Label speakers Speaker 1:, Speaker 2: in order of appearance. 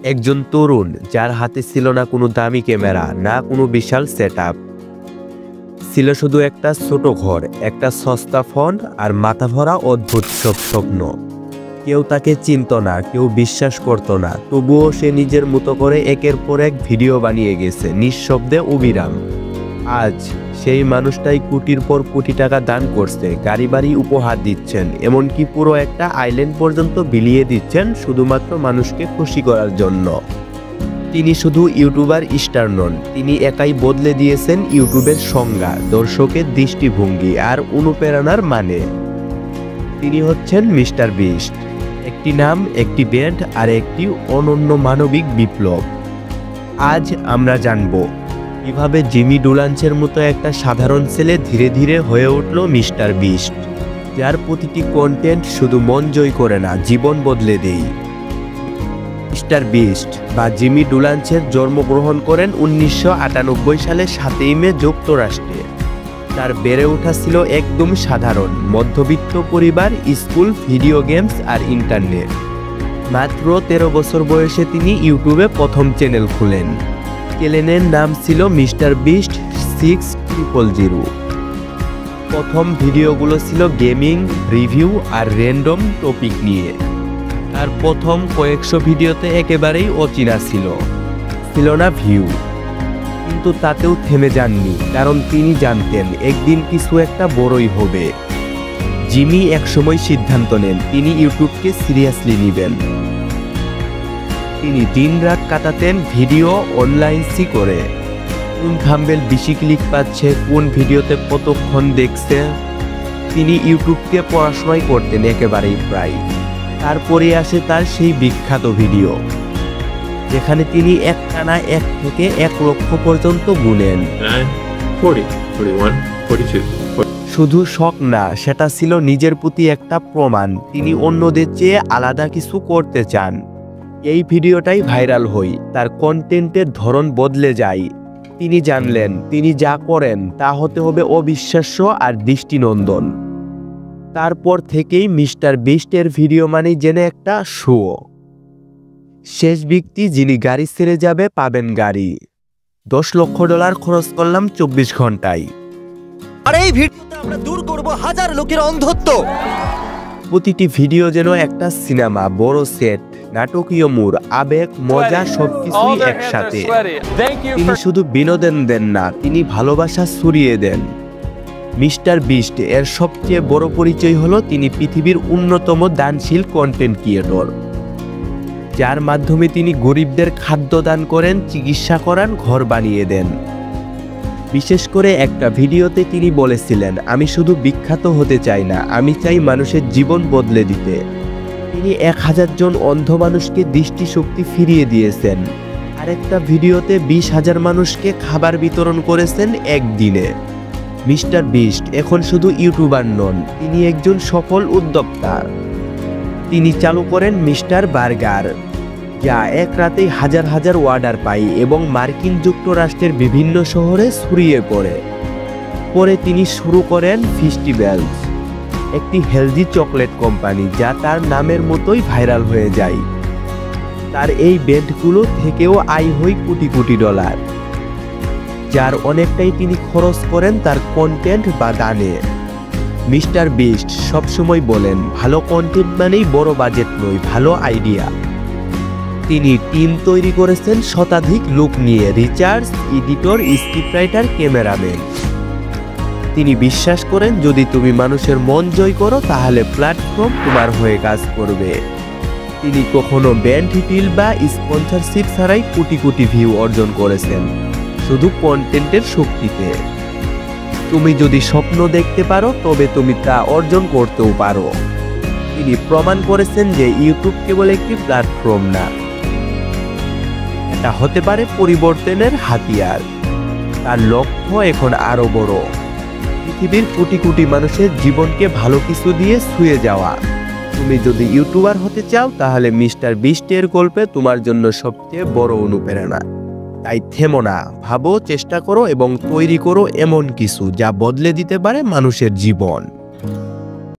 Speaker 1: একজন তরুণ যার হাতে ছিল না কোনো দামি ক্যামেরা, না কোনো বিশাল সেটআপ, ছিল শুধু একটা ছোট ঘর, একটা সস্তা ফোন আর মাথা ভরা অদ্ভুত সব স্বপ্ন। কেউ তাকে চিনত না, কেউ বিশ্বাস করত না, তবুও সে নিজের মতো করে একের পর এক ভিডিও বানিয়ে গেছে, নিঃশব্দে অবিরাম। আজ সেই মানুষটাই কোটির পর কোটি টাকা দান করছে, গাড়ি বাড়ি উপহার দিচ্ছেন, এমনকি পুরো একটা আইল্যান্ড পর্যন্ত বিলিয়ে দিচ্ছেন শুধুমাত্র মানুষকে খুশি করার জন্য। তিনি শুধু ইউটিউবার স্টার নন, তিনি একাই বদলে দিয়েছেন ইউটিউবের সংজ্ঞা, দর্শকের দৃষ্টিভঙ্গি আর অনুপ্রেরণার মানে। তিনি হচ্ছেন মিস্টার বিস্ট, একটি নাম, একটি ব্র্যান্ড আর একটি অনন্য মানবিক বিপ্লব। আজ আমরা জানব কিভাবে জিমি ডুলান্সের মতো একটা সাধারণ ছেলে ধীরে ধীরে হয়ে উঠল মিস্টার বিস্ট, যার প্রতিটি কন্টেন্ট শুধু মন জয় করে না, জীবন বদলে দেয়। মিস্টার বিস্ট বা জিমি ডুলান্সের জন্মগ্রহণ করেন 1998 সালে 7 মে যুক্তরাষ্ট্রে। তার বেড়ে ওঠা ছিল একদম সাধারণ মধ্যবিত্ত পরিবার, স্কুল, ভিডিও গেমস আর ইন্টারনেট। মাত্র 13 বছর বয়সে তিনি ইউটিউবে প্রথম চ্যানেল খুলেন। চ্যানেলের নাম ছিল মিস্টার বিস্ট 6000। প্রথম ভিডিওগুলো ছিল গেমিং, রিভিউ আর র্যান্ডম টপিক নিয়ে। আর প্রথম কয়েকশো ভিডিওতে একেবারেই অচেনা ছিল না ভিউ, কিন্তু তাতেও থেমে যাননি, কারণ তিনি জানতেন একদিন কিছু একটা বড়ই হবে। জিমি একসময় সিদ্ধান্ত নেন তিনি ইউটিউবকে সিরিয়াসলি নেবেন। তিনি দিনরাত কাটাতেন ভিডিও অনলাইন করে, কোন থাম্বনেল বেশি ক্লিক পাচ্ছে, কোন ভিডিওতে কতক্ষণ দেখছে। তিনি ইউটিউবকে পড়াশোনাই করতেন একেবারেই প্রায়। তারপরে আসে তার সেই বিখ্যাত ভিডিও, যেখানে তিনি একটানা 1 থেকে 1 লক্ষ পর্যন্ত গুনেন।
Speaker 2: 40, 41, 42.
Speaker 1: শুধু শখ না, সেটা ছিল নিজের প্রতি একটা প্রমাণ, তিনি অন্যদের চেয়ে আলাদা কিছু করতে চান। এই ভিডিওটাই ভাইরাল হয়, তার কন্টেন্টের ধরন বদলে যায়। তিনি জানলেন তিনি যা করেন তা হতে হবে অবিশ্বাস্য আর দৃষ্টিনন্দন। তারপর থেকেই মিস্টার বিস্টের ভিডিও মানে যেন একটা শো। শেষ ব্যক্তি যিনি গাড়ি ছেড়ে যাবে পাবেন গাড়ি, $10 লক্ষ খরচ করলাম 24 ঘন্টায়।
Speaker 3: আর এই ভিডিওতে আমরা দূর করব হাজার লোকের অন্ধত্ব।
Speaker 1: প্রতিটি ভিডিও যেন একটা সিনেমা, বড় সেট, নাটকীয় মোড়, আবেগ, মজা সবকিছুই একসাথে। তিনি শুধু বিনোদন দেন না, তিনি ভালোবাসা ছড়িয়ে দেন। মিস্টার বিস্ট এর সবচেয়ে বড় পরিচয় হলো তিনি পৃথিবীর অন্যতম দানশীল কন্টেন্ট ক্রিয়েটর, যার মাধ্যমে তিনি গরিবদের খাদ্য দান করেন, চিকিৎসা করান, ঘর বানিয়ে দেন। বিশেষ করে একটা ভিডিওতে তিনি বলেছিলেন, আমি শুধু বিখ্যাত হতে চাই না, আমি চাই মানুষের জীবন বদলে দিতে। তিনি 1000 জন অন্ধ মানুষকে দৃষ্টিশক্তি ফিরিয়ে দিয়েছেন। আরেকটা ভিডিওতে 20,000 মানুষকে খাবার বিতরণ করেছেন একদিনে। মিস্টার বিস্ট এখন শুধু ইউটিউবার নন, তিনি একজন সফল উদ্যোক্তা। তিনি চালু করেন মিস্টার বার্গার, যা এক রাতেই হাজার হাজার অর্ডার পায় এবং মার্কিন যুক্তরাষ্ট্রের বিভিন্ন শহরে ছড়িয়ে পড়ে। পরে তিনি শুরু করেন ফেস্টিভ্যালস, একটি হেলদি চকলেট কোম্পানি, যা তার নামের মতোই ভাইরাল হয়ে যায়। তার এই ব্র্যান্ডগুলো থেকেও আয় হয় কোটি কোটি ডলার, যার অনেকটাই তিনি খরচ করেন তার কন্টেন্ট বা দানে। মিস্টার বিস্ট সবসময় বলেন, ভালো কন্টেন্ট মানেই বড় বাজেট নয়, ভালো আইডিয়া। তিনি টিম তৈরি করেছেন শতাধিক লোক নিয়ে, recharge, editor, script writer, cameraman. তিনি বিশ্বাস করেন যদি তুমি মানুষের মন জয় করো তাহলে প্ল্যাটফর্ম তোমার হয়ে কাজ করবে। তিনি কখনো ব্র্যান্ড ডিল বা স্পন্সরশিপ ছাড়াই কোটি কোটি ভিউ অর্জন করেছেন, শুধু কন্টেন্টের শক্তিতে। তুমি যদি স্বপ্ন দেখতে পারো তবে তুমি তা অর্জন করতেও পারো। তিনি প্রমাণ করেছেন যে ইউটিউব কেবল একটি প্ল্যাটফর্ম না, এটা হতে পারে পরিবর্তনের হাতিয়ার। তার লক্ষ্য এখন আরো বড়, পৃথিবীর কোটি কোটি মানুষের জীবনকে ভালো কিছু দিয়ে ছুঁয়ে যাওয়া। তুমি যদি ইউটিউবার হতে চাও তাহলে মিস্টার বিস্টের গল্পে তোমার জন্য সবচেয়ে বড় অনুপ্রেরণা। তাই থেমো না, ভাবো, চেষ্টা করো এবং তৈরি করো এমন কিছু যা বদলে দিতে পারে মানুষের জীবন।